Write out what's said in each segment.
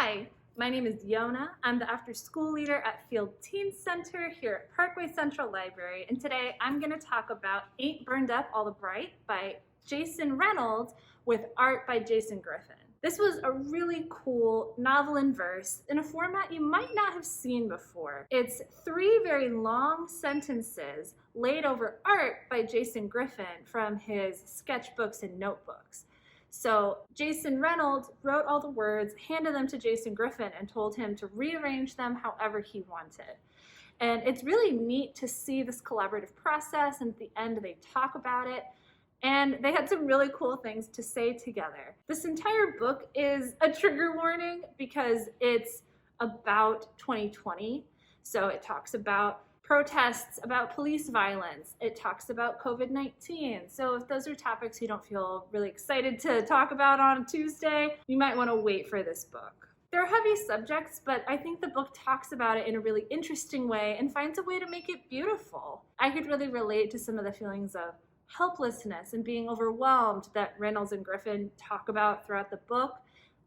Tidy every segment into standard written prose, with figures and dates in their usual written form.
Hi, my name is Yona. I'm the after school leader at Field Teen Center here at Parkway Central Library, and today I'm going to talk about Ain't Burned Up All the Bright by Jason Reynolds with art by Jason Griffin. This was a really cool novel in verse in a format you might not have seen before. It's 3 very long sentences laid over art by Jason Griffin from his sketchbooks and notebooks. So Jason Reynolds wrote all the words, handed them to Jason Griffin, and told him to rearrange them however he wanted. And it's really neat to see this collaborative process, and at the end they talk about it. And they had some really cool things to say together. This entire book is a trigger warning because it's about 2020. So it talks about protests, about police violence. It talks about COVID-19. So if those are topics you don't feel really excited to talk about on Tuesday, you might want to wait for this book. They're heavy subjects, but I think the book talks about it in a really interesting way and finds a way to make it beautiful. I could really relate to some of the feelings of helplessness and being overwhelmed that Reynolds and Griffin talk about throughout the book,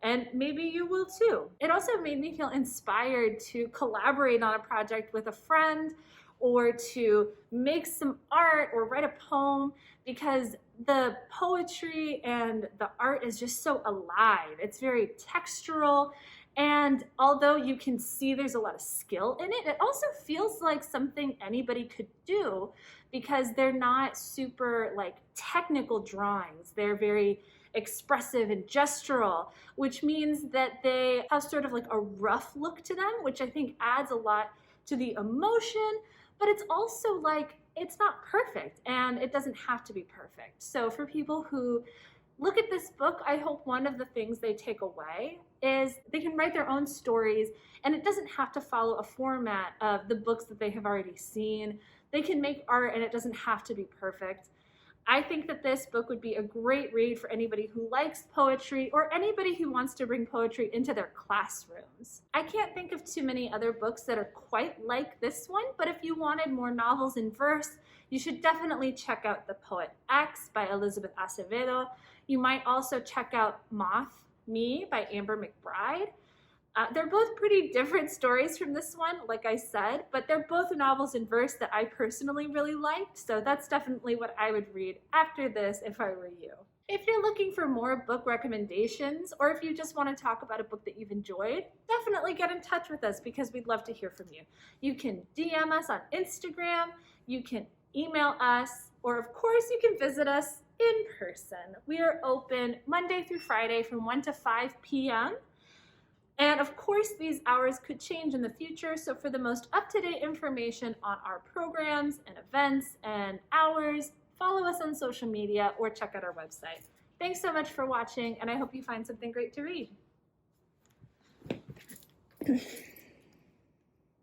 and maybe you will too. It also made me feel inspired to collaborate on a project with a friend or to make some art or write a poem, because the poetry and the art is just so alive. It's very textural, and although you can see there's a lot of skill in it, it also feels like something anybody could do because they're not super technical drawings. They're very expressive and gestural, which means that they have sort of a rough look to them, which I think adds a lot to the emotion, but it's also it's not perfect and it doesn't have to be perfect. So for people who look at this book, I hope one of the things they take away is they can write their own stories, and it doesn't have to follow a format of the books that they have already seen. They can make art and it doesn't have to be perfect. I think that this book would be a great read for anybody who likes poetry or anybody who wants to bring poetry into their classrooms. I can't think of too many other books that are quite like this one, but if you wanted more novels in verse, you should definitely check out The Poet X by Elizabeth Acevedo. You might also check out Moth Me by Amber McBride. They're both pretty different stories from this one, like I said, but they're both novels in verse that I personally really liked, so that's definitely what I would read after this if I were you. If you're looking for more book recommendations, or if you just want to talk about a book that you've enjoyed, definitely get in touch with us because we'd love to hear from you. You can DM us on Instagram, you can email us, or of course you can visit us in person. We are open Monday through Friday from 1 to 5 p.m. And of course, these hours could change in the future, so for the most up-to-date information on our programs and events and hours, follow us on social media or check out our website. Thanks so much for watching, and I hope you find something great to read.